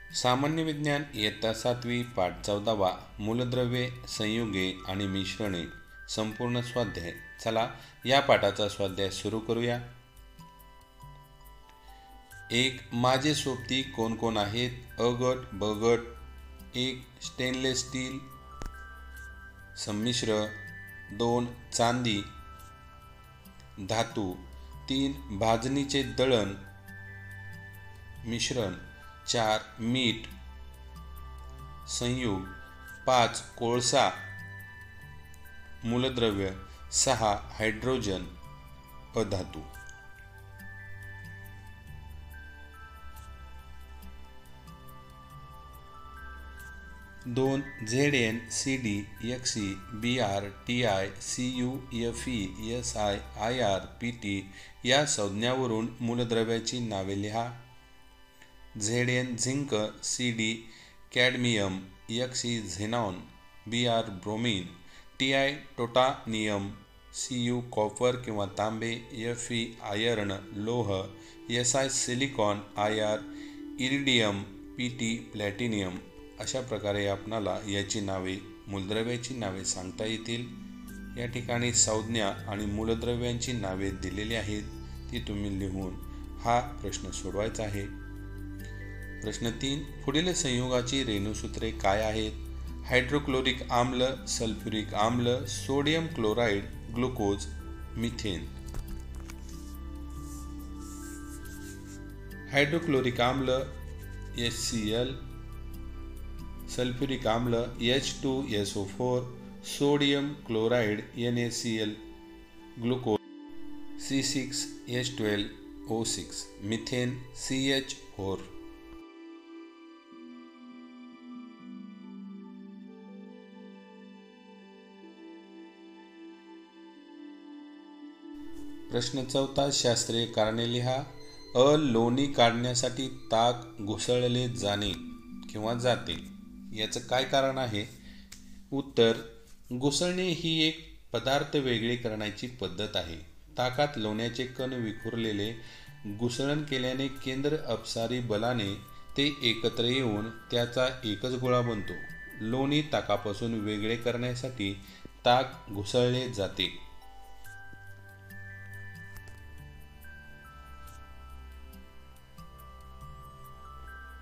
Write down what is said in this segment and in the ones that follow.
सामान्य विज्ञान इयत्ता 7वी पाठ 14वा मूलद्रव्ये संयुगे आणि मिश्रणे संपूर्ण स्वाध्याय. चला या पाठाचा स्वाध्याय सुरू करूया. एक माझे सोबती कोण कोण आहेत? अ गट, ब गट. एक स्टेनलेस स्टील संमिश्र. 2 चांदी धातू. 3 भाजणीचे दळण मिश्रण. 4 मीठ संयुग. 5 कोळसा मूलद्रव्य. 6 हायड्रोजन अधातू. दोन ZN CD XE BR TI CU FE SI IR PT या संज्ञावरून मूलद्रव्याची नावे लिहा. ZN zinc, CD cadmium, XE xenon, BR bromine, TI टोटानियम, CU copper किंवा तांबे, FE आयर्न लोह, SI silicon, IR iridium, PT platinum. अशा प्रकारे आपणाला याची नावे, मूलद्रव्याची नावे सांगता येतील. या ठिकाणी संज्ञा आणि मूलद्रव्यांची नावे दिलेली आहेत, ती तुम्ही लिहून हा प्रश्न सोडवायचा आहे. प्रश्न 3. पुढील संयुगाची रेणुसूत्रे काय आहेत? हायड्रोक्लोरिक आम्ल, सल्फ्युरिक आम्ल, sodium chloride, glucose, methane. Hydrochloric आम्ल HCl, सल्फ्युरिक आम्ल H2SO4, sodium chloride NaCl, glucose C6H12O6, methane CH4. प्रश्न 4. शास्त्रीय कारणे लिहा. अ लोणी काढण्यासाठी ताक घुसळले जाणे किंवा जाते, याचं काय कारण आहे? उत्तर, घुसळणे ही एक पदार्थ वेगळे करण्याची पद्धत आहे. ताकात लोण्याचे कण विखुरलेले घुसळण केल्याने केंद्र अपसारी बलाने ते एकत्र येऊन त्याचा एकच गोळा बनतो. लोणी ताकापासून वेगळे करण्यासाठी ताक घुसळले जाते.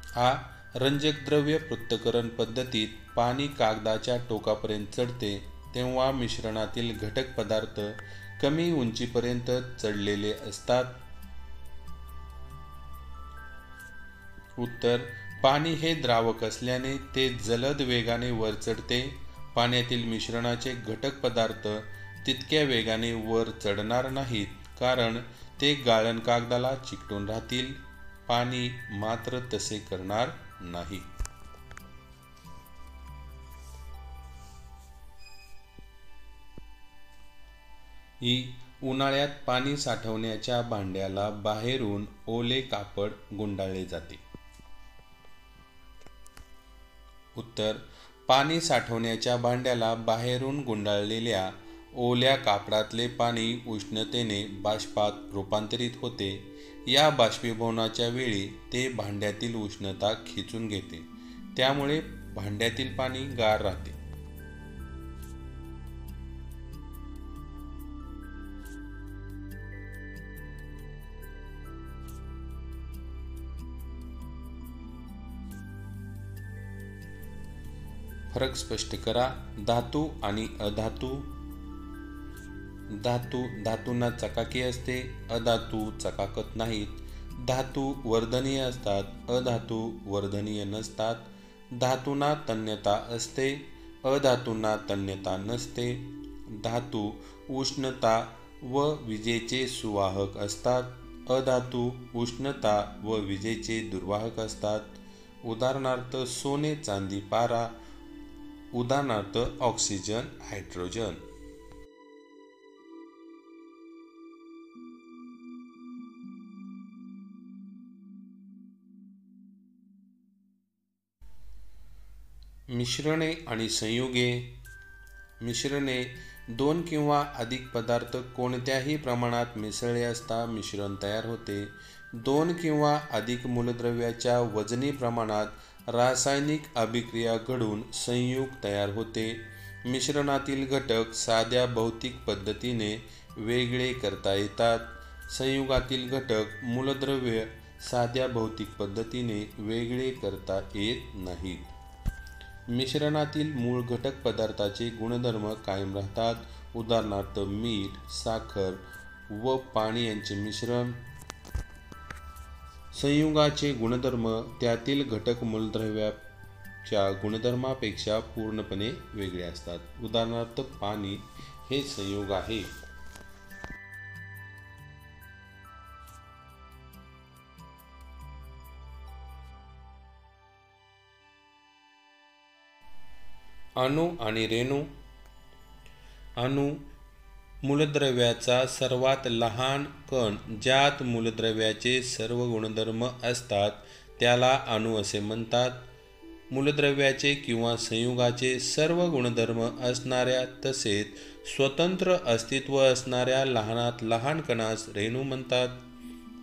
हा रंजक द्रव्य पृथक्करण पद्धतीत पाणी कागदाच्या टोकापर्यंत चढते तेव्हा मिश्रणातील घटक पदार्थ कमी उंचीपर्यंत चढलेले असतात. उत्तर, पाणी हे द्रावक असल्याने ते जलद वेगाने वर चढते. पाण्यातील मिश्रणाचे घटक पदार्थ तितक्या वेगाने वर चढणार नाहीत, कारण ते गाळण कागदाला चिकटून राहतील. पाणी मात्र तसे करणार नाही. उन्हाळ्यात पाणी साठवण्याच्या भांड्याला बाहेरून ओले कापड गुंडाळले जाते. उत्तर, पाणी साठवण्याच्या भांड्याला बाहेरून गुंडाळलेल्या ओल्या कापडातले पाणी उष्णतेने बाष्पात रूपांतरित होते. या बाष्पीभवनाच्या वेळी ते भांड्यातील उष्णता खेचून घेते, त्यामुळे भांड्यातील पाणी गार राहते. फरक स्पष्ट करा. धातू आणि अधातू. धातू धातूंना चकाकी असते, अधातू चकाकत नाहीत. धातू वर्धनीय असतात, अधातू वर्धनीय नसतात. धातूंना तन्यता असते, अधातूंना तन्यता नसते. धातू उष्णता व विजेचे सुवाहक असतात, अधातू उष्णता व विजेचे दुर्वाहक असतात. उदाहरणार्थ सोने, चांदी, पारा. उदाहरणार्थ ऑक्सिजन, हायड्रोजन. मिश्रणे आणि संयुगे. मिश्रणे 2 किंवा अधिक पदार्थ कोणत्याही प्रमाणात मिसळले असता मिश्रण तयार होते. 2 किंवा अधिक मूलद्रव्याच्या वजनी प्रमाणात रासायनिक अभिक्रिया घडून संयुग तयार होते. मिश्रणातील घटक साध्या भौतिक पद्धतीने वेगळे करता येतात. संयुगातील घटक मूलद्रव्य साध्या भौतिक पद्धतीने वेगळे करता येत नाहीत. मिश्रणातील मूळ घटक पदार्थाचे गुणधर्म कायम राहतात. उदाहरणार्थ मीठ, साखर व पाणी यांचे मिश्रण. संयुगाचे गुणधर्म त्यातील घटक मूलद्रव्याच्या गुणधर्मापेक्षा पूर्णपणे वेगळे असतात. उदाहरणार्थ पाणी हे संयुग आहे. अणू आणि रेणू. अणू मूलद्रव्याचा सर्वात लहान कण ज्यात मूलद्रव्याचे सर्व गुणधर्म असतात त्याला अणू असे म्हणतात. मूलद्रव्याचे किंवा संयुगाचे सर्व गुणधर्म असणाऱ्या तसेच स्वतंत्र अस्तित्व असणाऱ्या लहानात लहान कणास रेणू म्हणतात.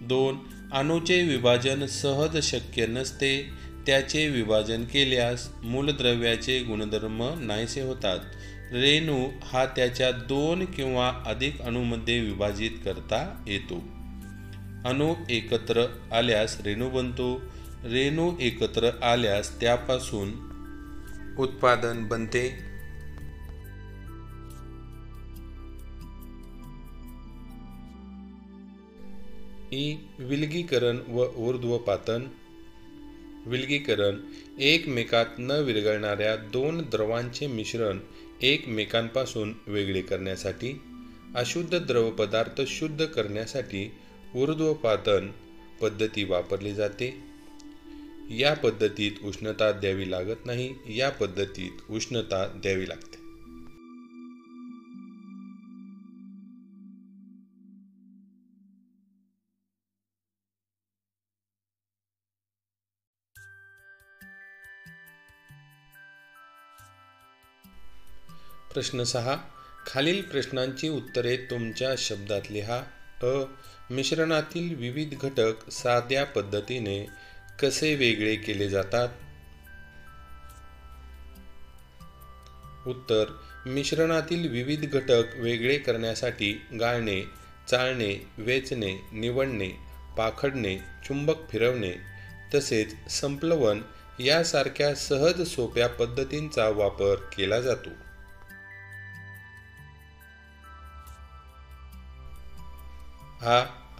2. अणूचे विभाजन सहज शक्य नसते. त्याचे विभाजन केल्यास मूलद्रव्याचे गुणधर्म नाहीसे होतात. रेणू हा त्याच्या 2 किंवा अधिक अणूमध्ये विभाजित करता येतो. अणू एकत्र आल्यास रेणू बनतो. रेणू एकत्र आल्यास त्यापासून उत्पादन बनते. विलगीकरण व ऊर्ध्वपातन. विलगीकरण एकमेकात न विरघळणाऱ्या 2 द्रवांचे मिश्रण एकमेकांपासून वेगळे करण्यासाठी. अशुद्ध द्रव पदार्थ शुद्ध करण्यासाठी ऊर्ध्वपातन पद्धती वापरली जाते. या पद्धतीत उष्णता द्यावी लागत नाही. या पद्धतीत उष्णता द्यावी लागते. प्रश्न 6. खालील प्रश्नांची उत्तरे तुमच्या शब्दात लिहा. मिश्रणातील विविध घटक साध्या पद्धतीने कसे वेगळे केले जातात? उत्तर. मिश्रणातील विविध घटक वेगळे करण्यासाठी गाळणे, चाळणे, वेचणे, निवडणे, पाखडणे, चुंबक फिरवणे तसेच संप्लवन यासारख्या सहज सोप्या पद्धतींचा वापर केला जातो.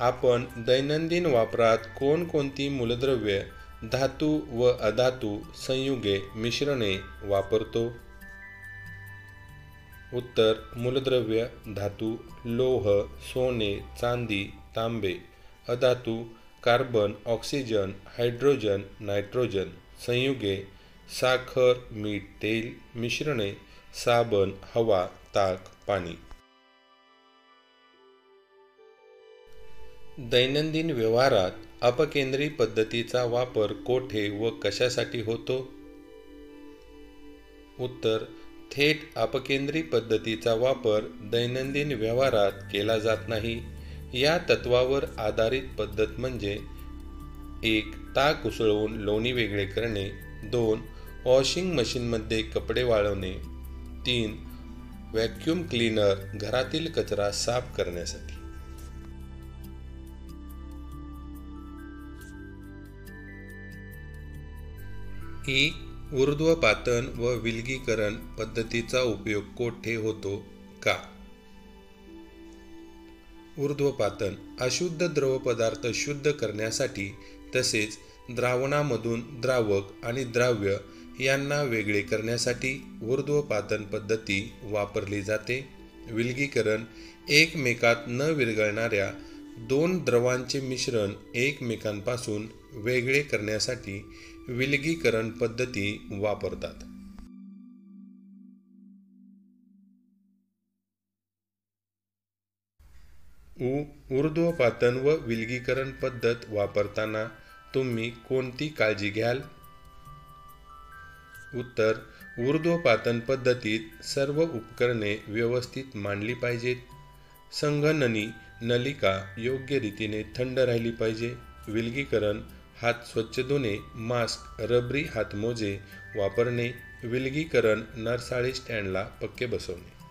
आपण दैनंदिन वापरात कोणकोणती मूलद्रव्ये, धातू व अधातू, संयुगे, मिश्रणे वापरतो? उत्तर. मूलद्रव्य धातू, लोह, सोने, चांदी, तांबे. अधातू कार्बन, ऑक्सिजन, हायड्रोजन, नायट्रोजन. संयुगे साखर, मीठ, तेल. मिश्रणे साबण, हवा, ताक, पाणी. दैनंदिन व्यवहारात अपकेंद्री पद्धतीचा वापर कोठे व कशासाठी होतो? उत्तर. थेट अपकेंद्री पद्धतीचा वापर दैनंदिन व्यवहारात केला जात नाही. या तत्वावर आधारित पद्धत म्हणजे 1. ताक उसळवून लोणी वेगळे करणे. 2. वॉशिंग मशीनमध्ये कपडे वाळवणे. 3. व्हॅक्यूम क्लीनर घरातील कचरा साफ करण्यासाठी. ऊर्ध्वपातन व विलगीकरण पद्धतीचा उपयोग कोठे होतो? का? ऊर्ध्वपातन अशुद्ध द्रव पदार्थ शुद्ध करण्यासाठी तसेच द्रावणामधून द्रावक आणि द्राव्य यांना वेगळे करण्यासाठी ऊर्ध्वपातन पद्धती वापरली जाते. विलगीकरण एकमेकात न विरघळणाऱ्या 2 द्रवांचे मिश्रण एकमेकांपासून वेगळे करण्यासाठी विलगीकरण पद्धती वापरतात. ऊर्ध्वपातन व विलगीकरण पद्धत वापरताना तुम्ही कोणती काळजी घ्याल? उत्तर. ऊर्ध्वपातन पद्धतीत सर्व उपकरणे व्यवस्थित मांडली पाहिजेत. संघननी नलिका योग्य रीतीने थंड राहिली पाहिजे. विलगीकरण, हात स्वच्छ धुणे, मास्क, रबरी हातमोजे वापरणे, विलगीकरण नरसाळी स्टँडला पक्के बसवणे.